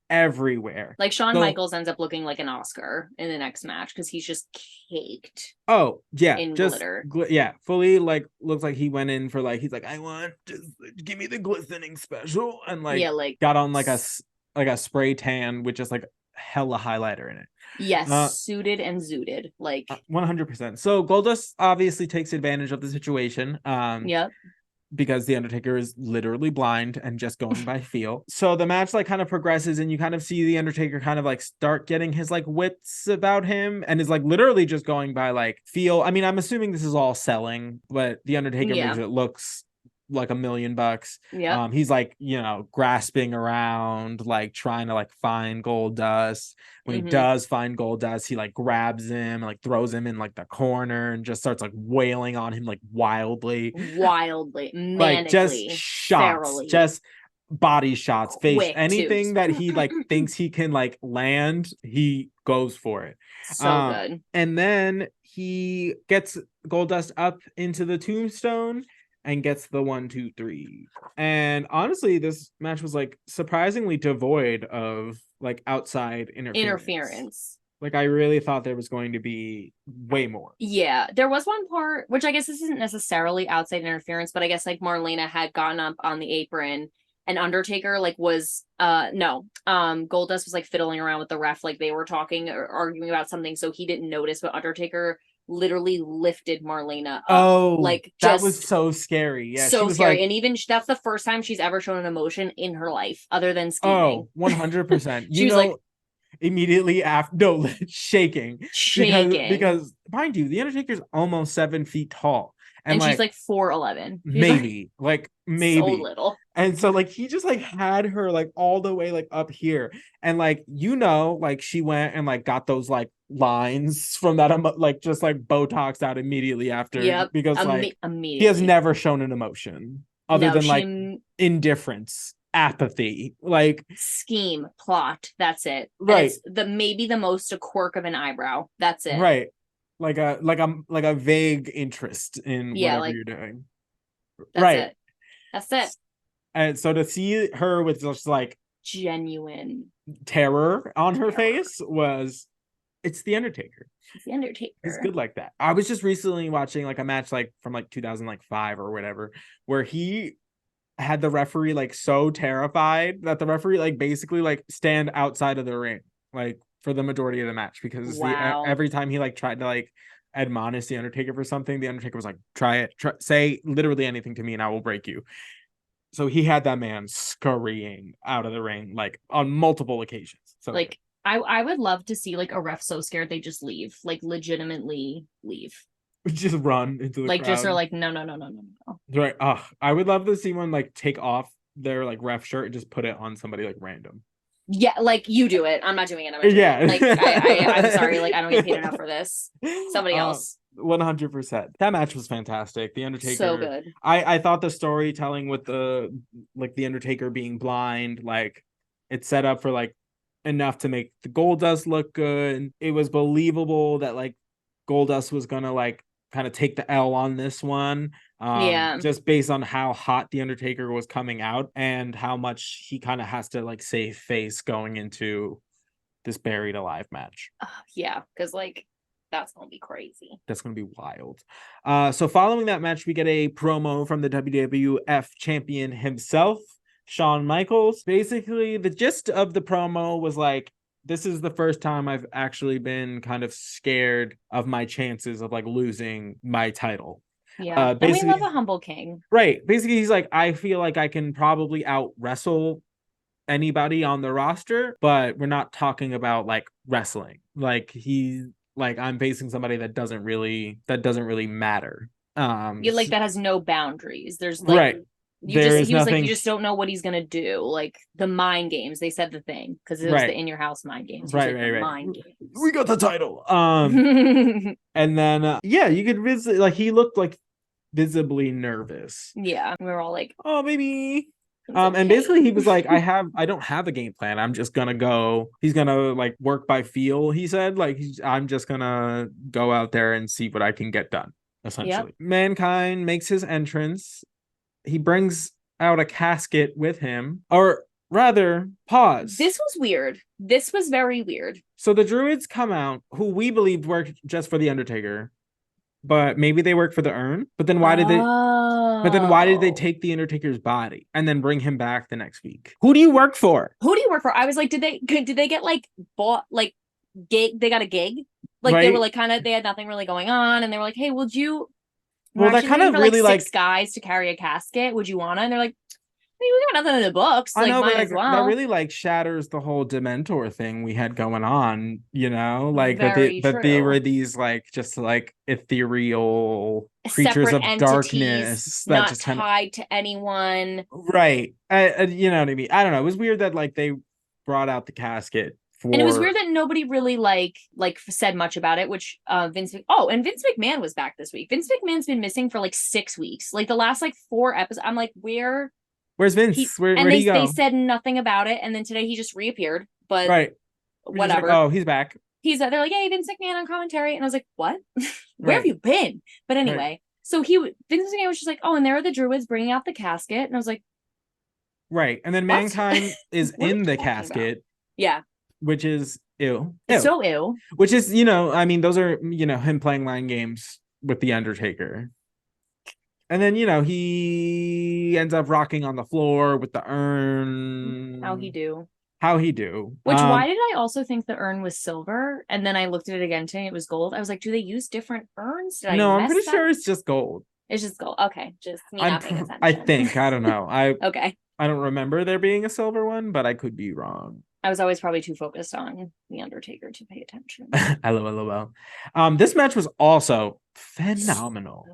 everywhere.
Like Shawn Michaels ends up looking like an Oscar in the next match because he's just caked.
Oh yeah,
in
just
glitter.
Fully like looks like he went in for like he's like I want just give me the glistening special and like got on like a spray tan with just like hella highlighter in it.
Yes, suited and zooted like
100%. So Goldust obviously takes advantage of the situation.
Yep.
Because the Undertaker is literally blind and just going by feel. So the match like kind of progresses and you kind of see the Undertaker kind of like start getting his like wits about him and is like literally just going by like feel. I mean, I'm assuming this is all selling, but the Undertaker makes it looks like $1 million.
Yeah.
He's like, grasping around, like trying to like find Goldust. When he does find Goldust, he like grabs him and like throws him in like the corner and just starts like wailing on him like wildly,
manically,
like just shots, ferally. Just body shots, face, anything that he like thinks he can like land, he goes for it.
So good.
And then he gets Goldust up into the tombstone and gets the 1, 2, 3. And honestly, this match was like surprisingly devoid of like outside interference. Like I really thought there was going to be way more.
Yeah, there was one part, which I guess this isn't necessarily outside interference, but I guess like Marlena had gotten up on the apron and Undertaker like was Goldust was like fiddling around with the ref, like they were talking or arguing about something, so he didn't notice, but Undertaker literally lifted Marlena up.
Oh, like that was so scary. Yeah,
so scary. Like, and even that's the first time she's ever shown an emotion in her life other than scheming.
Oh, 100%. She was like immediately after shaking because mind you, the Undertaker's almost 7 feet tall.
And she's like 4'11".
Maybe. Like maybe.
So little.
And so like he just like had her like all the way like up here. And like like she went and like got those like lines from that like just like Botox out immediately after because like he has never shown an emotion other than like indifference, apathy, like
scheme, plot, that's it.
Right.
It's maybe the most a quirk of an eyebrow. That's it.
Right. Like a vague interest in whatever you're doing.
That's it.
And so to see her with just like
genuine
terror on her face it's the Undertaker.
It's the Undertaker.
It's good like that. I was just recently watching like a match like from like 2005 or whatever, where he had the referee like so terrified that the referee like basically like stand outside of the ring like for the majority of the match because every time he like tried to like admonish the Undertaker for something, the Undertaker was like, try say literally anything to me and I will break you. So he had that man scurrying out of the ring like on multiple occasions. So
like I would love to see like a ref so scared they just leave, like legitimately leave.
Just run into the
like
crowd.
Just are like no.
Right. I would love to see one like take off their like ref shirt and just put it on somebody like random.
Yeah, like you do it. I'm not doing it. Like I'm sorry. Like I don't get paid enough for this. Somebody else.
100%. That match was fantastic. The Undertaker,
so good.
I thought the storytelling with the Undertaker being blind, like it set up for like enough to make the Goldust look good. It was believable that like Goldust was gonna like kind of take the L on this one. Just based on how hot the Undertaker was coming out and how much he kind of has to like save face going into this buried alive match.
Yeah, because like that's gonna be crazy.
That's gonna be wild. So following that match, we get a promo from the WWF champion himself, Shawn Michaels. Basically, the gist of the promo was like, this is the first time I've actually been kind of scared of my chances of like losing my title.
Yeah, and we love a humble king.
Right. Basically, he's like, I feel like I can probably out wrestle anybody on the roster, but we're not talking about like wrestling. Like I'm facing somebody that doesn't really matter.
You like that has no boundaries. There's like
right.
You just don't know what he's gonna do. Like the mind games. They said the thing because it was the in your house mind games.
Right.
Mind games.
We got the title. And then you could visit. Like he looked like visibly nervous.
Yeah, we were all like,
oh, maybe
It's like,
And
hey.
basically he was like, I don't have a game plan. I'm just gonna go. He's gonna like work by feel, he said. Like I'm just gonna go out there and see what I can get done,
Yep.
essentially. Mankind makes his entrance. He brings out a casket with him. Or rather, pause.
This was weird. This was very weird.
So the druids come out, who we believed worked just for the Undertaker, but maybe they work for the urn. But then why did they
Oh.
take the Undertaker's body and then bring him back the next week? Who do you work for?
Who do you work for? I was like, did they get like bought like gig? They got a gig? Like they were
Right?
like kind of they had nothing really going on, and they were like, hey, would you? We're
Well, that
actually
kind
looking
of
for like
really like
six guys to carry a casket. Would you wanna? And they're like, I mean, we got nothing in the books.
I
Like,
know, but
might
like
as
that
well.
really like shatters the whole Dementor thing we had going on, like
Very
that they were
true.
these like just like ethereal creatures
Separate
of
entities,
darkness that
not
just kind of
tied to anyone.
right. You know what I mean? I don't know. It was weird that like they brought out the casket
And it was
for
weird that nobody really like said much about it, which and Vince McMahon was back this week. Vince McMahon's been missing for like 6 weeks. Like the last like 4 episodes. I'm like, where
where's
he
Vince?
and
Where'd he
they
go?
said nothing about it. And then today he just reappeared. But
Right. We're just like,
whatever.
oh, he's back.
They're like, hey, Vince McMahon on commentary. And I was like, what? Where have
Right.
you Been? But
Right.
anyway, so Vince McMahon was just like, oh, and there are the druids bringing out the casket. And I was like,
Right. And then
what?
Mankind is
What are
in
we
the
talking about?
casket,
Yeah.
which is ew.
It's
Ew.
so ill.
Which is, I mean, those are, him playing mind games with the Undertaker. And then, he ends up rocking on the floor with the
How he
urn.
do.
How he do.
Which why did I also think the urn was silver? And then I looked at it again today, it was gold. I was like, do they use different urns? Did I
No, I'm
mess
pretty
that?
sure it's just gold.
It's just gold. Okay, just me
I'm
not paying
I
attention.
think, I don't know.
Okay.
I don't remember there being a silver one, but I could be wrong.
I was always probably too focused on The Undertaker to pay attention.
LOL. This match was also phenomenal.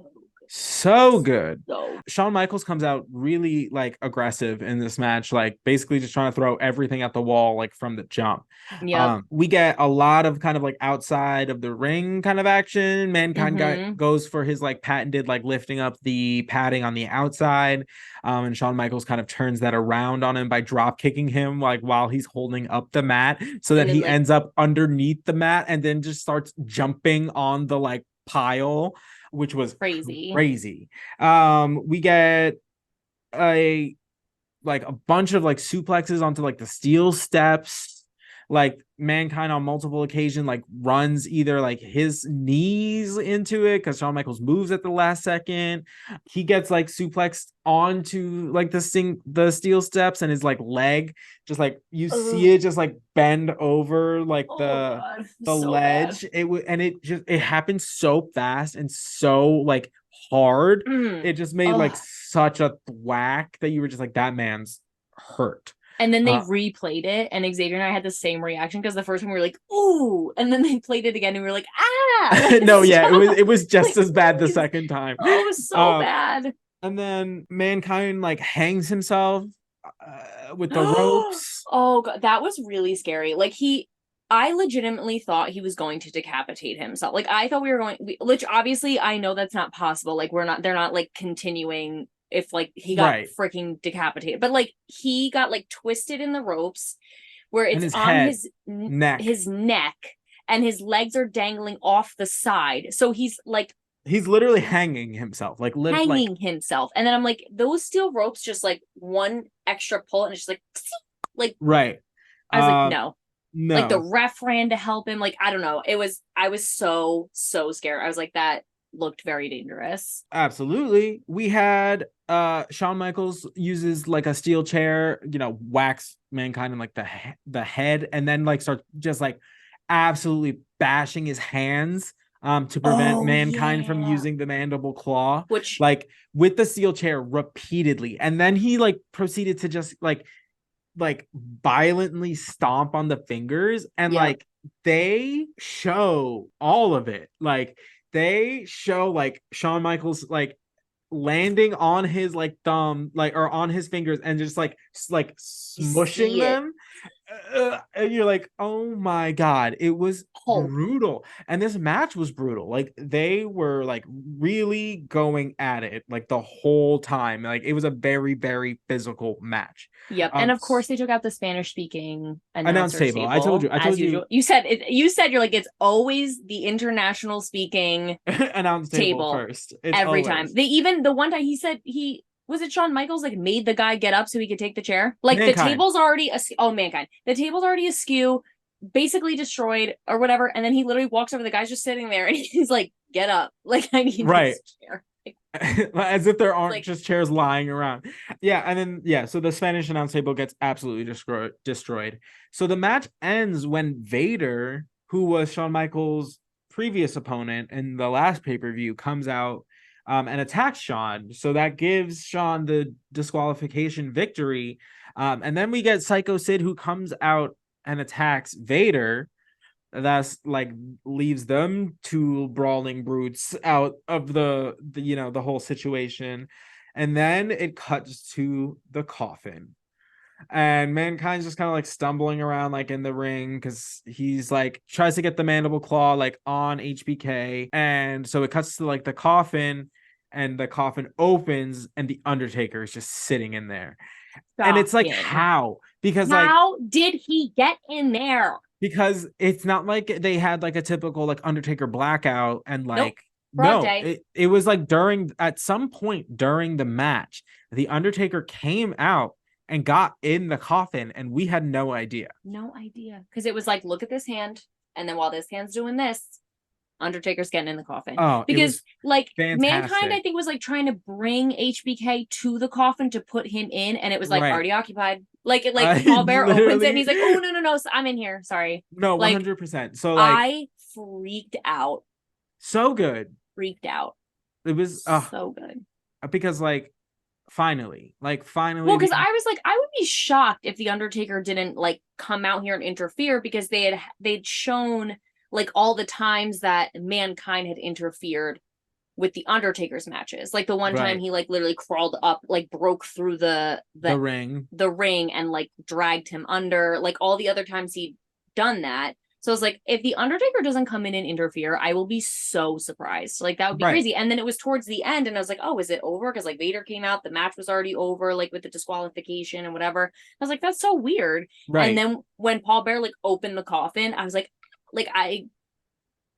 So good.
So
Shawn Michaels comes out really like aggressive in this match, like basically just trying to throw everything at the wall, like from the jump.
yep.
We get a lot of kind of like outside of the ring kind of action. Mankind
Mm-hmm.
goes for his like patented like lifting up the padding on the outside. And Shawn Michaels kind of turns that around on him by drop kicking him like while he's holding up the mat so that
And then
he
like
ends up underneath the mat and then just starts jumping on the like pile, which was
crazy.
crazy. We get a bunch of like suplexes onto like the steel steps. Like Mankind on multiple occasions like runs either like his knees into it because Shawn Michaels moves at the last second. He gets like suplexed onto like the steel steps and his like leg just like you see it just like bend over like
Oh god,
the
so bad.
ledge. It happened so fast and so like hard.
Mm.
It just made like
Oh.
such a thwack that you were just like, that man's hurt.
And then they
Uh,
replayed it, and Xavier and I had the same reaction because the first one we were like, "Ooh," and then they played it again, and we were like, "Ah!" Like,
no, yeah,
stop.
it was just
Like,
as bad the
please.
second time.
Oh, it was so bad.
And then Mankind like hangs himself with the ropes.
Oh god, that was really scary. I legitimately thought he was going to decapitate himself. Like I thought which obviously I know that's not possible. Like they're not like continuing if like he got
Right.
freaking decapitated, but like he got like twisted in the ropes where
And
it's
his
on
head, neck.
his neck and his legs are dangling off the side. So he's like
He's literally hanging himself,
hanging himself. And then I'm like, those steel ropes just like one extra pull and it's just like
right.
I was like, no. Like the
No.
ref ran to help him. Like, I don't know. I was so scared. I was like, that looked very dangerous.
Absolutely. We had Shawn Michaels uses like a steel chair, whacks Mankind in like the head and then like starts just like absolutely bashing his hands to prevent Mankind from using the mandible claw,
which
like with the steel chair repeatedly. And then he like proceeded to just like violently stomp on the fingers and like they show all of it. Like they show like Shawn Michaels like landing on his like thumb like or on his fingers and just like smushing them and you're like, oh my god, it was
Hope.
brutal. And this match was brutal. Like they were like really going at it like the whole time. Like it was a very, very physical match.
Yep. And of course they took out the Spanish speaking
Announce
announcer
table. I told you,
table
I
as
told you
usual. You said you're like it's always the international speaking
announce table
table
first. It's
every time.
always
They even the one time he said he was it Shawn Michaels like made the guy get up so he could take the chair. Like the
Mankind.
table's already oh mankind. The table's already askew, basically destroyed or whatever. And then he literally walks over. The guy's just sitting there and he's like, "Get up! Like I need
Right.
this chair." Like,
As if there aren't
like
just chairs lying around. Yeah, and then yeah, so the Spanish announce table gets absolutely destroyed. So the match ends when Vader, who was Shawn Michaels' previous opponent in the last pay-per-view, comes out and attacks Shawn. So that gives Shawn the disqualification victory. And then we get Psycho Sid, who comes out and attacks Vader. That's like leaves them two brawling brutes out of the whole situation. And then it cuts to the coffin, and Mankind's just kind of like stumbling around like in the ring because he's like tries to get the mandible claw like on HBK. And so it cuts to like the coffin, and the coffin opens and the Undertaker is just sitting in there. And it's like,
shocking.
how? Because like
How did he get in there?
because it's not like they had like a typical like Undertaker blackout and
Nope.
like
Broad
no,
day.
it was like during at some point during the match, the Undertaker came out and got in the coffin and we had no idea.
No idea. Because it was like, look at this hand. And then while this hand's doing this, Undertaker's getting in the coffin.
Oh, it
Because
was
like Mankind, I
fantastic.
think, was like trying to bring HBK to the coffin to put him in, and it was like
Right.
already occupied. Like it like
I
Paul Bear opens it and
literally
he's like, oh no, I'm in here. Sorry.
no,
Like
100%. So like
I freaked out.
so good.
Freaked out.
It was
So good.
because like finally
Well,
the
because I was like, I would be shocked if the Undertaker didn't like come out here and interfere because they'd shown like all the times that Mankind had interfered with the Undertaker's matches. Like the one time
right
he like literally crawled up, like broke through the
the ring.
the ring and like dragged him under. Like all the other times he'd done that. So I was like, if the Undertaker doesn't come in and interfere, I will be so surprised. Like that would be
Right.
crazy. And then it was towards the end, and I was like, oh, is it over? Because like Vader came out, the match was already over, like with the disqualification and whatever. I was like, that's so weird. And
Right.
then when Paul Bear like opened the coffin, I was like I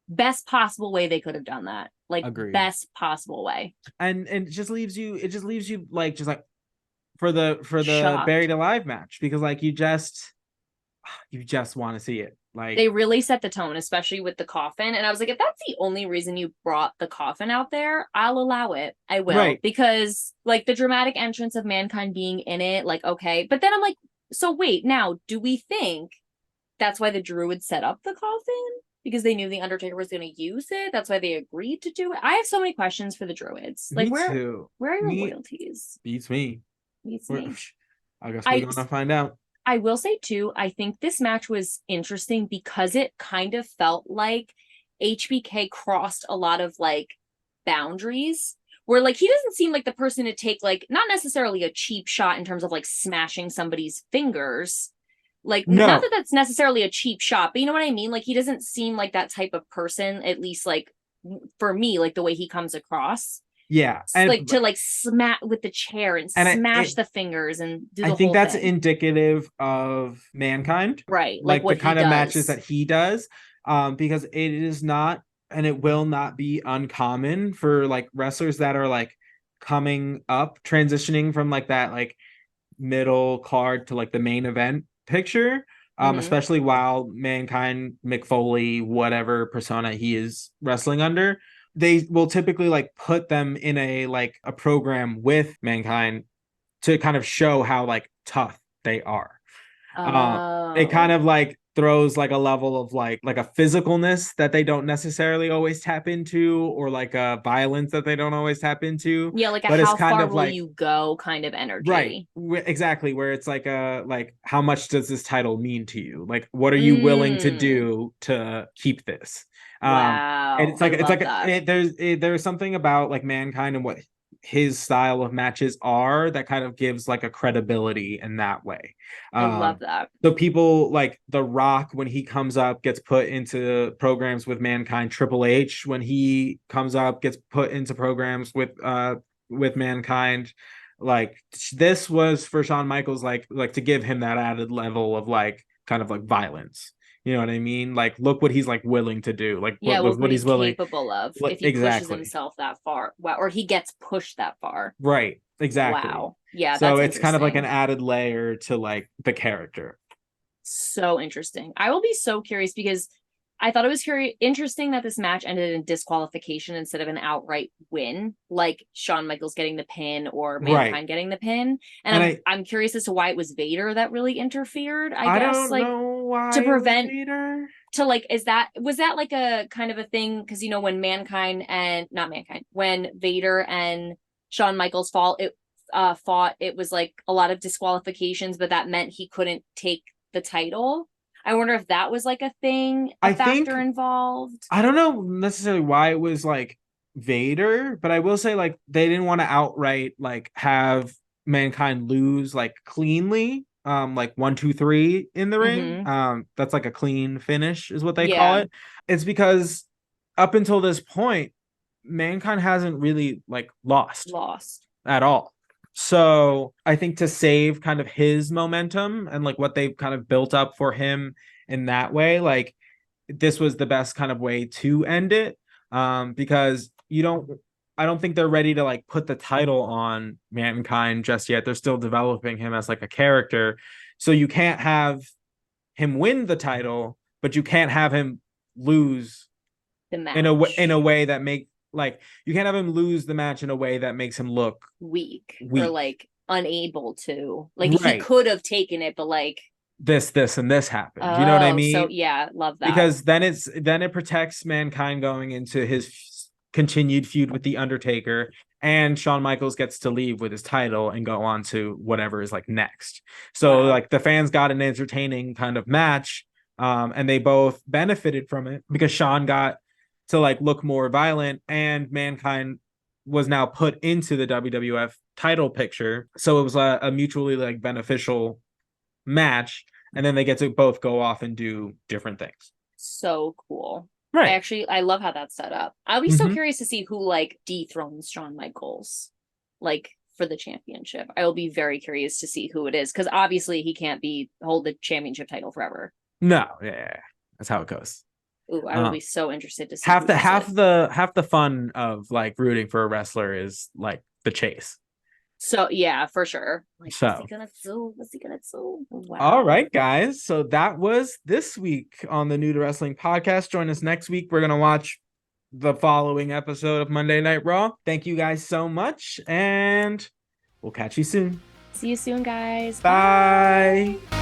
best possible way they could have done that. Like
Agreed.
best possible way.
And it just leaves you like just like for the buried
Shocked.
alive match because like you just want to see it
They
like
really set the tone, especially with the coffin. And I was like, if that's the only reason you brought the coffin out there, I'll allow it. I will.
right.
Because like the dramatic entrance of Mankind being in it, like, okay. But then I'm like, so wait, now do we think that's why the Druids set up the coffin? Because they knew the Undertaker was going to use it. That's why they agreed to do it. I have so many questions for the Druids. Like,
Me too.
where are your
Me
loyalties?
beats me.
Beats
We're,
me.
I guess we're
I
gonna find out.
I will say too, I think this match was interesting because it kind of felt like HBK crossed a lot of like boundaries where like he doesn't seem like the person to take like not necessarily a cheap shot in terms of like smashing somebody's fingers. Like not
No.
that that's necessarily a cheap shot, but you know what I mean? Like he doesn't seem like that type of person, at least like for me, like the way he comes across.
Yeah.
Like to like smack with the chair and smash the fingers and do
I
the
think
whole
that's
thing.
indicative of Mankind,
Right. Like
like the
what he
kind of matches
does.
that he does. Because it is not and it will not be uncommon for like wrestlers that are like coming up, transitioning from like that like middle card to like the main event picture.
Mm-hmm.
Especially while Mankind, Mick Foley, whatever persona he is wrestling under, they will typically like put them in a program with Mankind to kind of show how like tough they are. Uh, it kind
Oh.
of like throws like a level of like a physicalness that they don't necessarily always tap into, or like a violence that they don't always tap into.
Yeah, like a
But it's
how
kind
far
of
will
like
you go kind of
right,
energy.
exactly, where it's like a like how much does this title mean to you? Like what are you willing to
Mm.
do to keep this? And
Wow. I
it's
love
like
that.
there's something about like Mankind and what his style of matches are, that kind of gives like a credibility in that way.
I love that.
So people like The Rock, when he comes up, gets put into programs with Mankind. Triple H, when he comes up, gets put into programs with Mankind. Like this was for Shawn Michaels, like to give him that added level of like kind of like violence. You know what I mean? Like, look what he's like willing to do. Like,
Yeah,
look
look what
what he's
he's
willing.
capable of if he pushes
Exactly.
himself that far. Wow, or he gets pushed that far.
Right. Exactly.
Wow. Yeah,
So
that's
it's kind of like an
interesting.
added layer to like the character.
So interesting. I will be so curious because I thought it was interesting that this match ended in disqualification instead of an outright win, like Shawn Michaels getting the pin or
Right.
Mankind getting the pin. And
And
I'm curious as to why it was Vader that really interfered, I
I
guess,
don't
like
know why
to
it was
prevent
Vader.
to like is that was that like a kind of a thing? Because when Mankind and not Mankind, when Vader and Shawn Michaels fought, it was like a lot of disqualifications, but that meant he couldn't take the title. I wonder if that was like a thing, a
I think
factor involved.
I don't know necessarily why it was like Vader, but I will say like they didn't want to outright like have Mankind lose like cleanly. Like 1, 2, 3 in the ring.
Mm-hmm.
That's like a clean finish, is what they call
Yeah,
it. It's because up until this point, Mankind hasn't really like lost
lost.
at all. So I think to save kind of his momentum and like what they've kind of built up for him in that way, like this was the best kind of way to end it. Because I don't think they're ready to like put the title on Mankind just yet. They're still developing him as like a character. So you can't have him win the title, but you can't have him lose
The
in a
match
way that make like you can't have him lose the match in a way that makes him look
weak or
weak.
like unable to. Like he
Right.
could have taken it, but like,
This, and this happened. You know what I
oh, so
mean?
yeah, love that.
Because then it protects Mankind going into his continued feud with the Undertaker, and Shawn Michaels gets to leave with his title and go on to whatever is like next. So
Wow.
like the fans got an entertaining kind of match, and they both benefited from it because Shawn got to like look more violent, and Mankind was now put into the WWF title picture. So it was a mutually like beneficial match, and then they get to both go off and do different things.
So cool.
Right.
I love how that's set up. I'll be so
Mm-hmm.
curious to see who like dethrones Shawn Michaels, like for the championship. I will be very curious to see who it is because obviously he can't be hold the championship title forever.
No, yeah, that's how it goes.
Ooh, I will
Um,
be so interested to see
half
who
the
does
half
it.
the half the fun of like rooting for a wrestler is like the chase.
So yeah, for sure. Like, what's he
So,
gonna do? What's he gonna do?
all
Wow.
right, guys. So that was this week on the New to Wrestling podcast. Join us next week. We're gonna watch the following episode of Monday Night Raw. Thank you guys so much, and we'll catch you soon.
See you soon, guys.
Bye.
Bye.